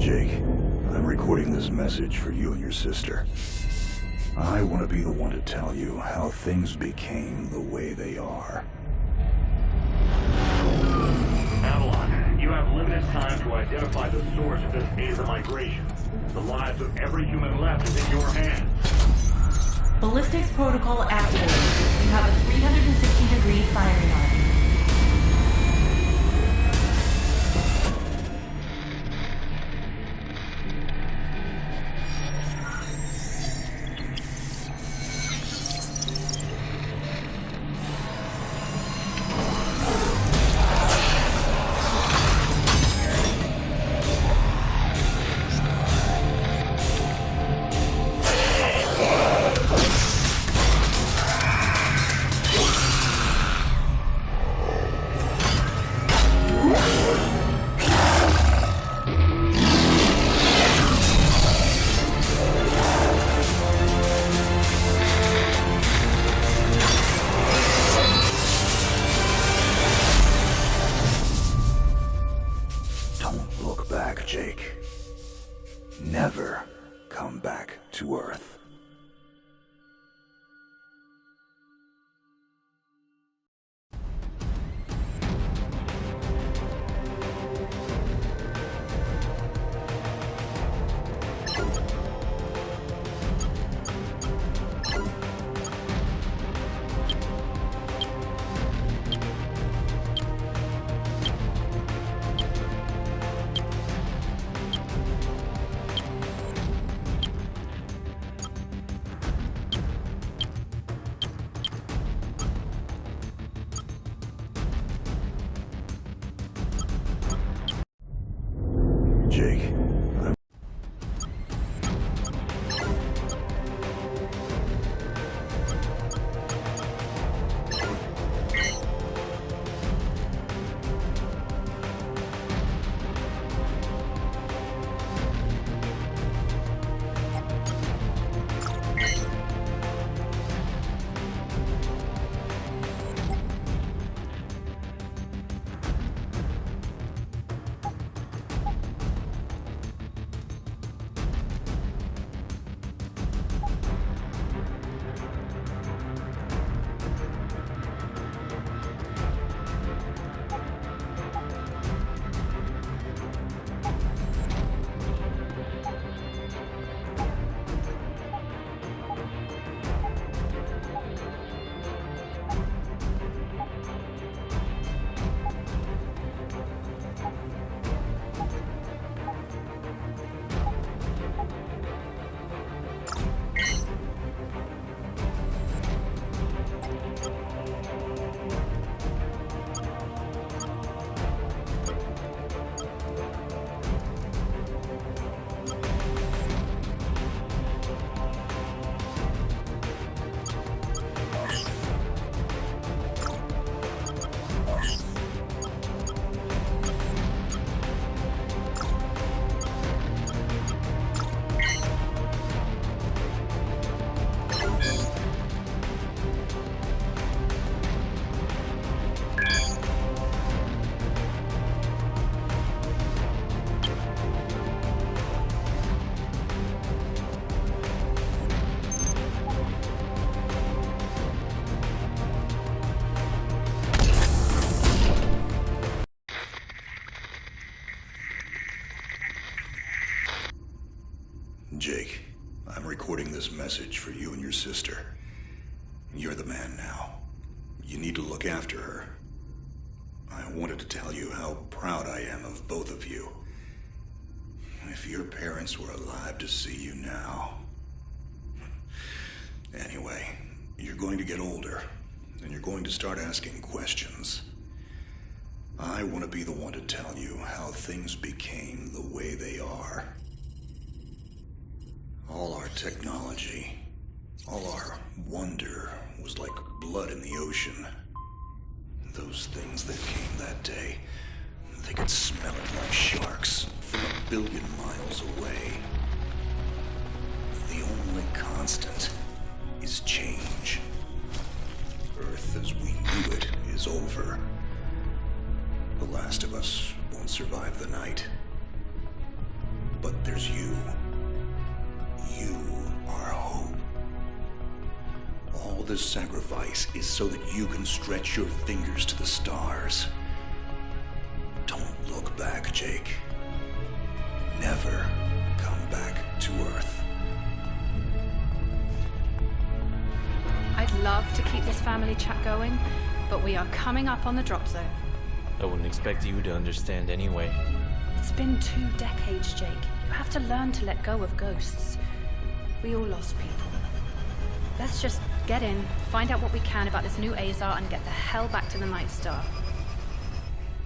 Jake, I'm recording this message for you and your sister. I want to be the one to tell you how things became the way they are. Avalon, you have limited time to identify the source of this Aether migration. The lives of every human left is in your hands. Ballistics protocol activated. You have a 360-degree firing arc. Jake. Never come back to Earth. Jake, Jake, I'm recording this message for you and your sister. You're the man now. You need to look after her. I wanted to tell you how proud I am of both of you. If your parents were alive to see you now. Anyway, you're going to get older, and you're going to start asking questions. I want to be the one to tell you how things became the way they are. All our technology, all our wonder was like blood in the ocean. Those things that came that day, they could smell it like sharks from 1 billion miles away. The only constant is change. Earth as we knew it is over. The last of us won't survive the night. But there's you. You are hope. All this sacrifice is so that you can stretch your fingers to the stars. Don't look back, Jake. Never come back to Earth. I'd love to keep this family chat going, but we are coming up on the drop zone. I wouldn't expect you to understand anyway. It's been 2 decades, Jake. You have to learn to let go of ghosts. We all lost people. Let's just get in, find out what we can about this new Azar, and get the hell back to the Night Star.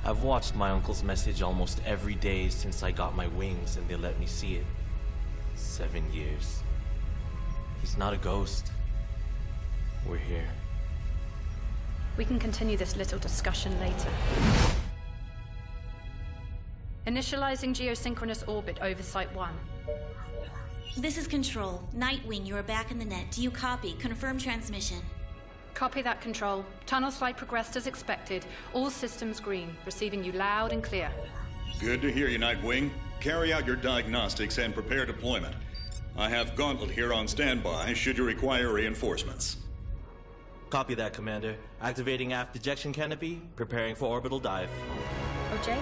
I've watched my uncle's message almost every day since I got my wings and they let me see it. 7 years. He's not a ghost. We're here. We can continue this little discussion later. Initializing geosynchronous orbit over Site 1. This is Control. Nightwing, you are back in the net. Do you copy? Confirm transmission. Copy that, Control. Tunnel slide progressed as expected. All systems green. Receiving you loud and clear. Good to hear you, Nightwing. Carry out your diagnostics and prepare deployment. I have Gauntlet here on standby should you require reinforcements. Copy that, Commander. Activating aft ejection canopy, preparing for orbital dive. Oh, Jake?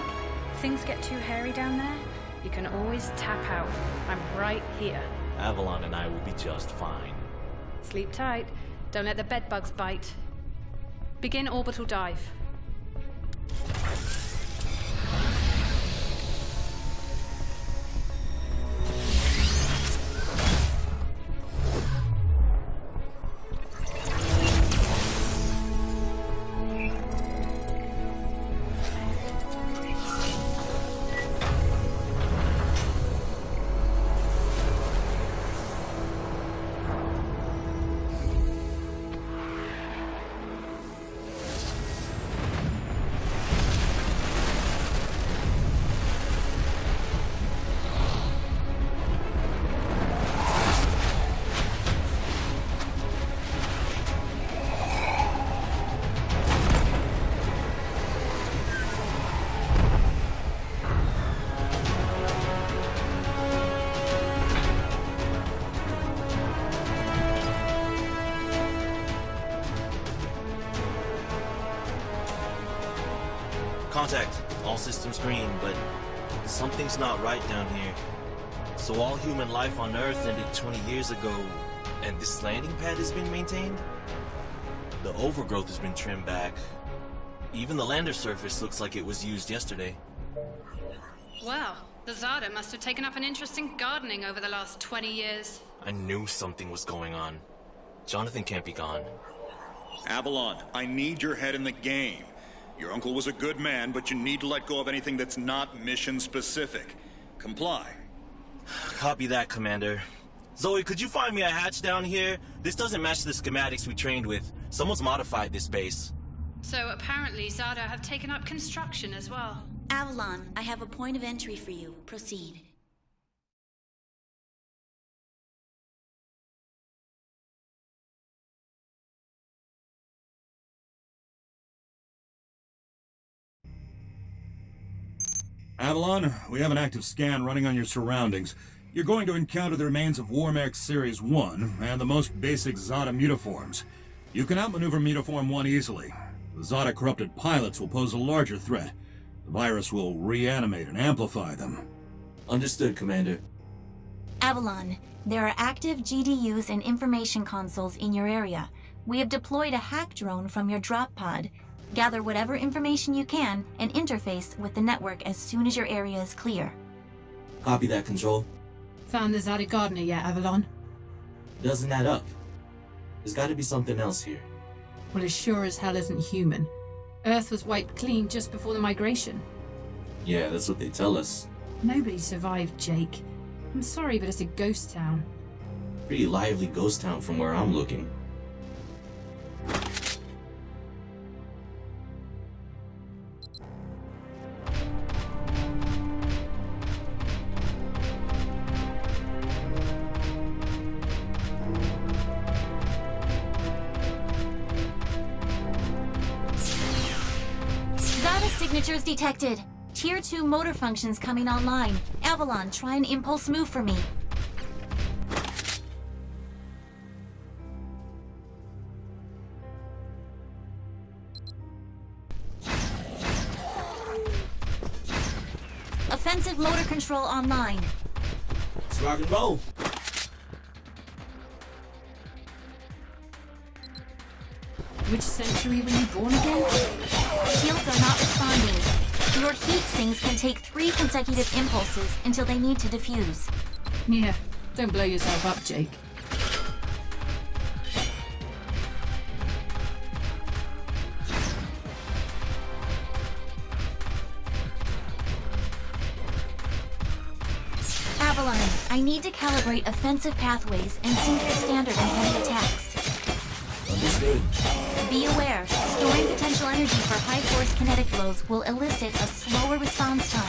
If things get too hairy down there, you can always tap out. I'm right here. Avalon and I will be just fine. Sleep tight. Don't let the bedbugs bite. Begin orbital dive. Contact. All systems green, but something's not right down here. So all human life on Earth ended 20 years ago, and this landing pad has been maintained? The overgrowth has been trimmed back. Even the lander surface looks like it was used yesterday. Well, the Zada must have taken up an interest in gardening over the last 20 years. I knew something was going on. Jonathan can't be gone. Avalon, I need your head in the game. Your uncle was a good man, but you need to let go of anything that's not mission-specific. Comply. Copy that, Commander. Zoe, could you find me a hatch down here? This doesn't match the schematics we trained with. Someone's modified this base. So apparently Zada have taken up construction as well. Avalon, I have a point of entry for you. Proceed. Avalon, we have an active scan running on your surroundings. You're going to encounter the remains of Warmech Series 1 and the most basic Zada mutaforms. You can outmaneuver Mutaform 1 easily. The Zada corrupted pilots will pose a larger threat. The virus will reanimate and amplify them. Understood, Commander. Avalon, there are active GDUs and information consoles in your area. We have deployed a hack drone from your drop pod. Gather whatever information you can and interface with the network as soon as your area is clear. Copy that, Control. Found the Zada Gardener yet, Avalon? Doesn't add up. There's gotta be something else here. Well, it sure as hell isn't human. Earth was wiped clean just before the migration. Yeah, that's what they tell us. Nobody survived, Jake. I'm sorry, but it's a ghost town. Pretty lively ghost town from where I'm looking. Zada signatures detected. Tier 2 motor functions coming online. Avalon, try an impulse move for me. Offensive motor control online. Let's rock and roll. Which century were you born again? Shields are not responding. Your heat sinks can take 3 consecutive impulses until they need to defuse. Yeah, don't blow yourself up, Jake. Avalon, I need to calibrate offensive pathways and sync your standard and heavy attacks. Understood. Be aware, storing potential energy for high-force kinetic blows will elicit a slower response time.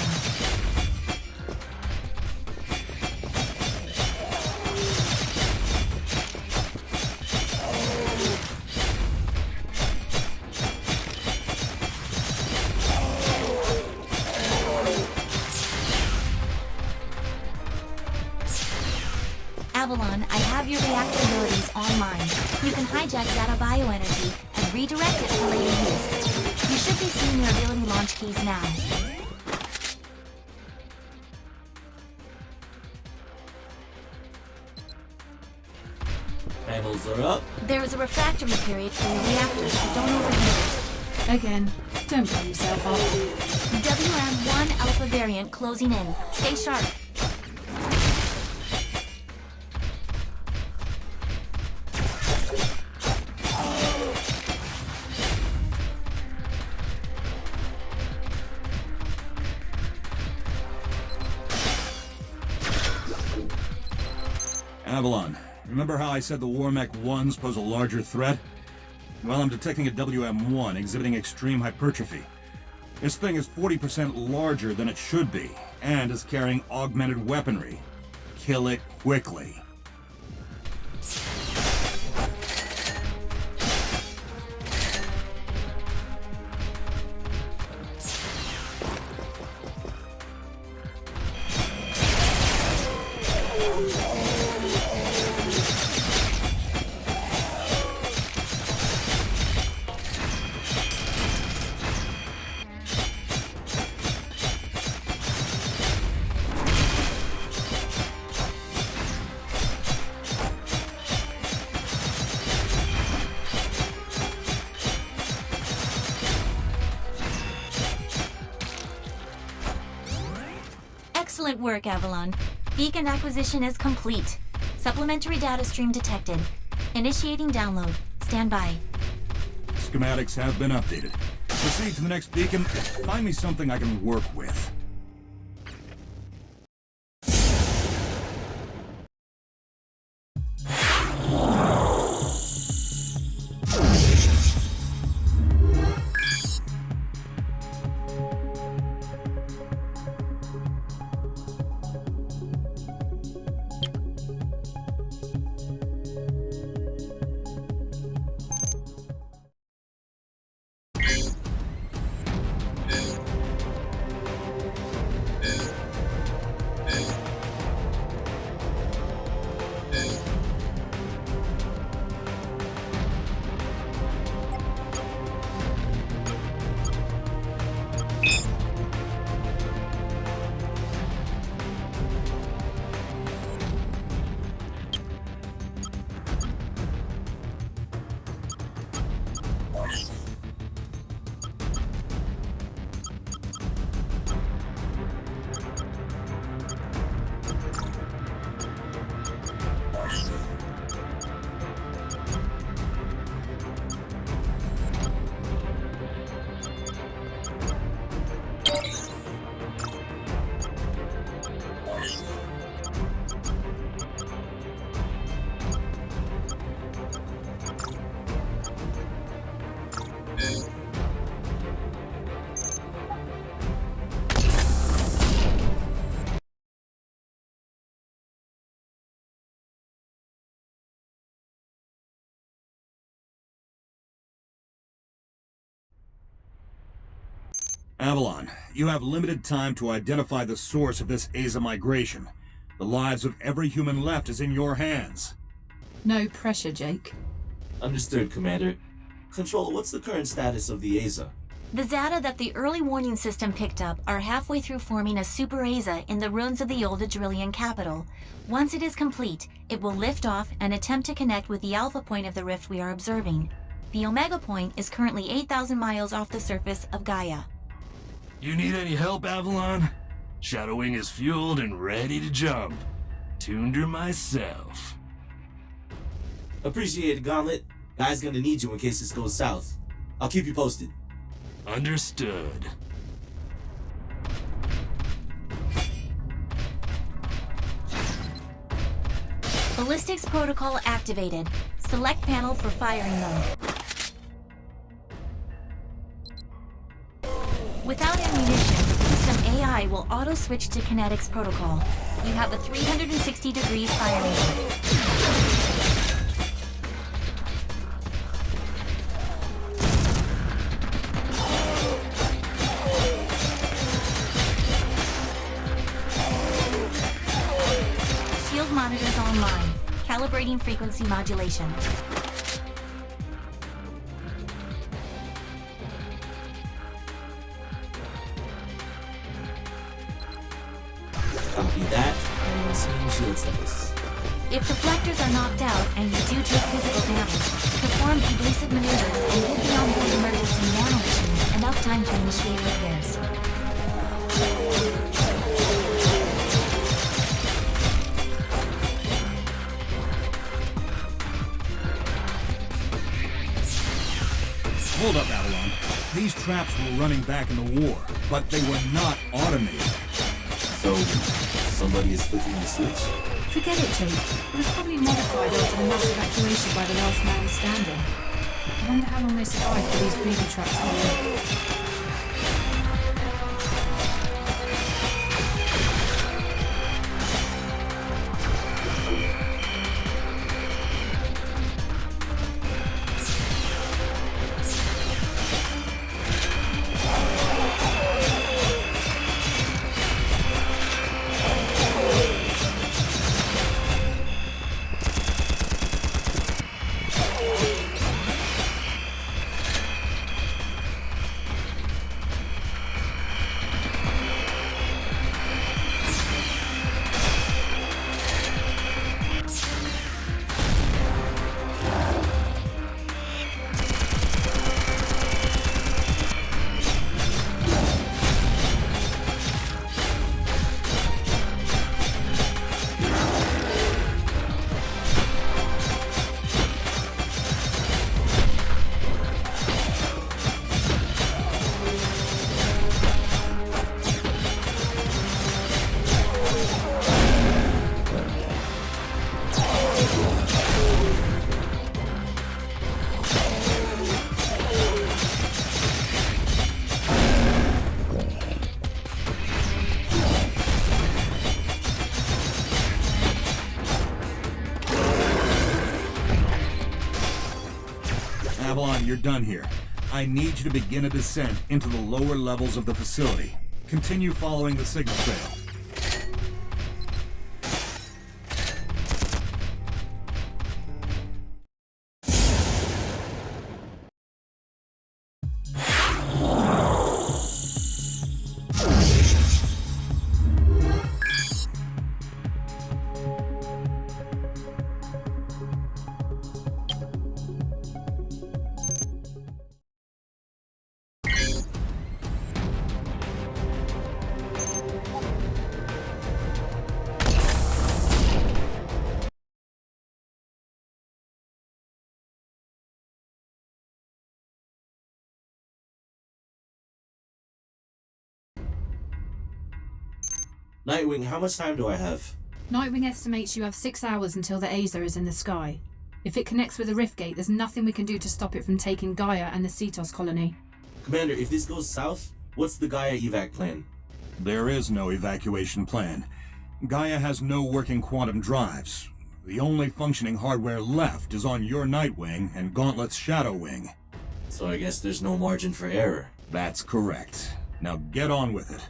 Avalon, I have your reactor abilities online. You can hijack Zeta bioenergy and redirect it for later use. You should be seeing your ability launch keys now. Panels are up. There is a refractory period for your reactor, so don't overheat Again, don't blow yourself up. it. WM1 Alpha variant closing in. Stay sharp. Avalon, remember how I said the Warmech 1s pose a larger threat? Well, I'm detecting a WM1 exhibiting extreme hypertrophy. This thing is 40% larger than it should be, and is carrying augmented weaponry. Kill it quickly. Excellent work, Avalon. Beacon acquisition is complete. Supplementary data stream detected. Initiating download. Stand by. Schematics have been updated. Proceed to the next beacon. Find me something I can work with. Avalon, you have limited time to identify the source of this Aza migration. The lives of every human left is in your hands. No pressure, Jake. Understood, Commander. Control, what's the current status of the Aza? The Zata that the early warning system picked up are halfway through forming a super Aza in the ruins of the old Adrillian capital. Once it is complete, it will lift off and attempt to connect with the alpha point of the rift we are observing. The Omega point is currently 8,000 miles off the surface of Gaia. You need any help, Avalon? Shadowwing is fueled and ready to jump. Tuned her myself. Appreciate it, Gauntlet. Guy's gonna need you in case this goes south. I'll keep you posted. Understood. Ballistics protocol activated. Select panel for firing mode. Without ammunition, system AI will auto-switch to kinetics protocol. You have a 360 degrees firing mode. Shield monitors online. Calibrating frequency modulation. Copy that, and seeing shield status. If deflectors are knocked out and you do take physical damage, perform evasive maneuvers and give the onboard emergency nanomachines enough time to initiate repairs. Hold up, Avalon. These traps were running back in the war, but they were not automated. So, somebody is flicking the switch? Forget it, Jake. It was probably modified after the mass evacuation by the last man standing. I wonder how long they survived with these booby traps here. Avalon, you're done here. I need you to begin a descent into the lower levels of the facility. Continue following the signal trail. Nightwing, how much time do I have? Nightwing estimates you have 6 hours until the Aza is in the sky. If it connects with the rift gate, there's nothing we can do to stop it from taking Gaia and the Cetos colony. Commander, if this goes south, what's the Gaia evac plan? There is no evacuation plan. Gaia has no working quantum drives. The only functioning hardware left is on your Nightwing and Gauntlet's Shadow Wing. So I guess there's no margin for error. That's correct. Now get on with it.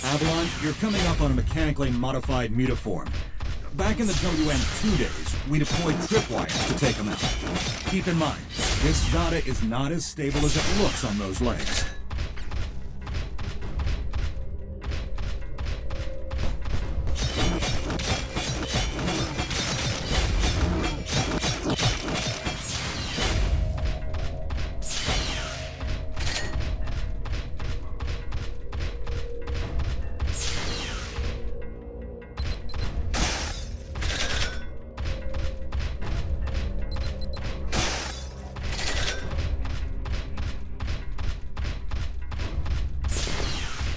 Avalon, you're coming up on a mechanically modified mutaform. Back in the WN2 days, we deployed tripwires to take them out. Keep in mind, this Zada is not as stable as it looks on those legs.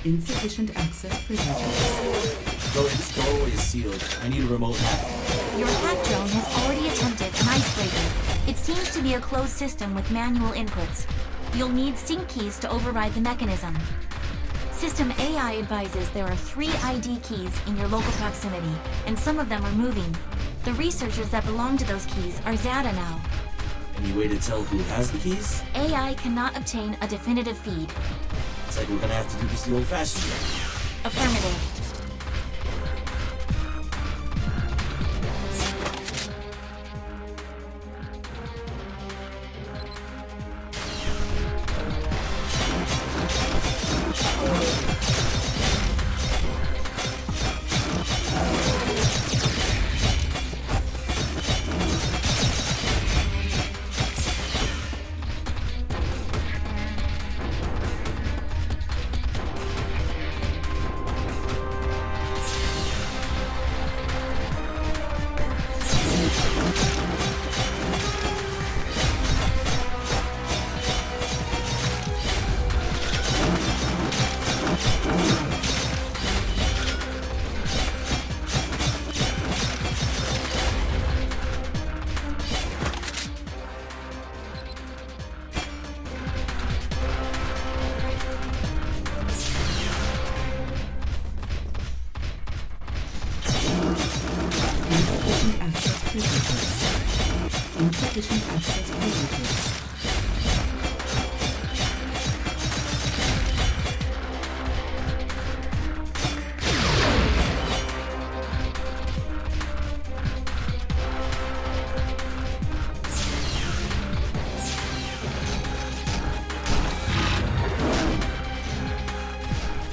Insufficient access privileges. This doorway is sealed. I need a remote hack. Your hack drone has already attempted an icebreaker. It seems to be a closed system with manual inputs. You'll need sync keys to override the mechanism. System AI advises there are 3 ID keys in your local proximity, and some of them are moving. The researchers that belong to those keys are Zada now. Any way to tell who has the keys? AI cannot obtain a definitive feed. It's like we're gonna have to do this the old-fashioned way. Affirmative. Insufficient access privileges.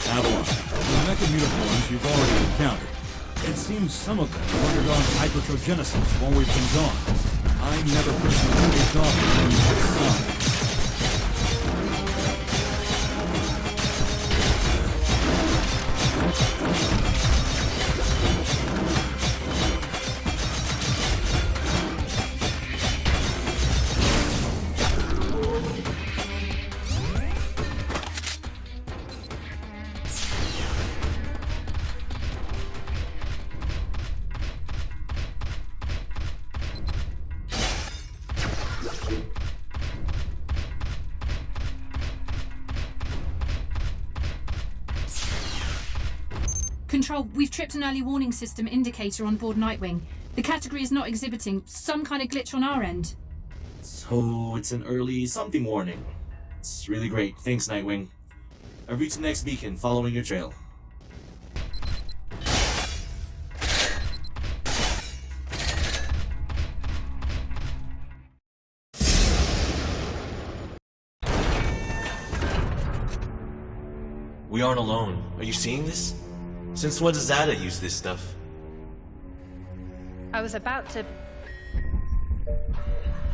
Avalon, the mecha mutaforms you've already encountered. It seems some of them have undergone hypertrogenesis while we've been gone. I never personally faced off with them this size. Control, we've tripped an early warning system indicator on board Nightwing. The category is not exhibiting some kind of glitch on our end. So it's an early something warning. It's really great. Thanks, Nightwing. I've reached the next beacon, following your trail. We aren't alone. Are you seeing this? Since when does Zada use this stuff? I was about to...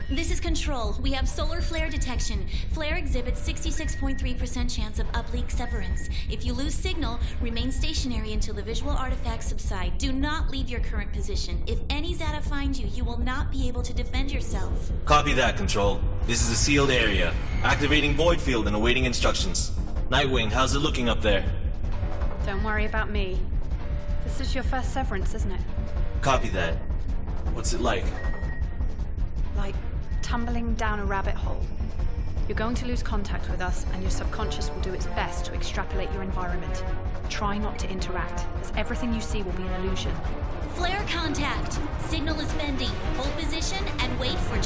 This is Control. We have solar flare detection. Flare exhibits 66.3% chance of uplink severance. If you lose signal, remain stationary until the visual artifacts subside. Do not leave your current position. If any Zada finds you, you will not be able to defend yourself. Copy that, Control. This is a sealed area. Activating void field and awaiting instructions. Nightwing, how's it looking up there? Don't worry about me. This is your first severance, isn't it? Copy that. What's it like? Like tumbling down a rabbit hole. You're going to lose contact with us, and your subconscious will do its best to extrapolate your environment. Try not to interact, as everything you see will be an illusion. Flare contact. Signal is bending. Hold position and wait for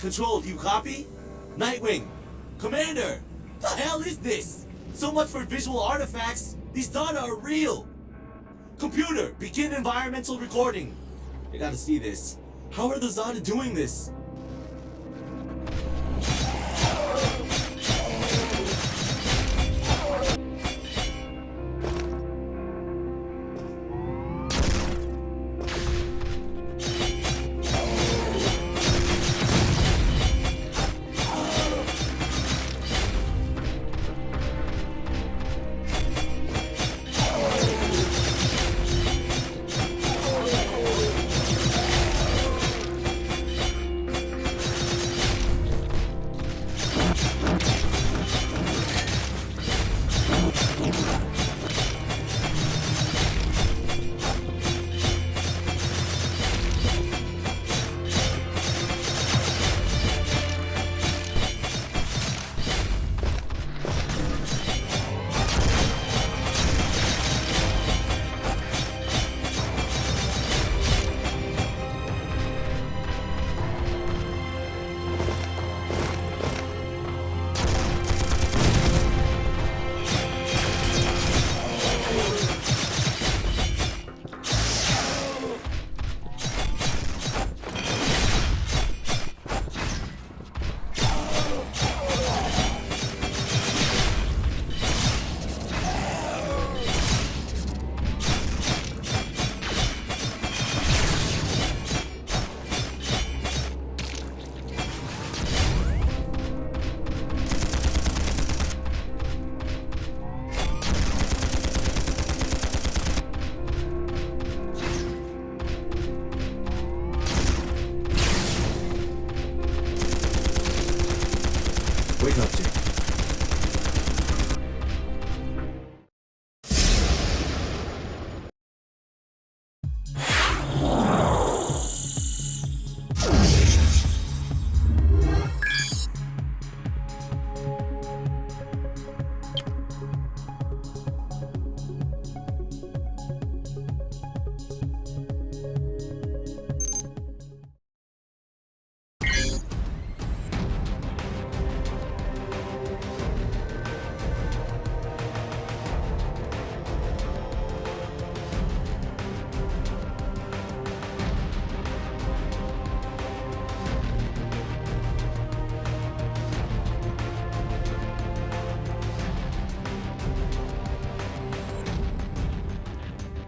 Control, do you copy? Nightwing! Commander! The hell is this? So much for visual artifacts! These data are real! Computer, begin environmental recording! I gotta see this. How are the Zada doing this?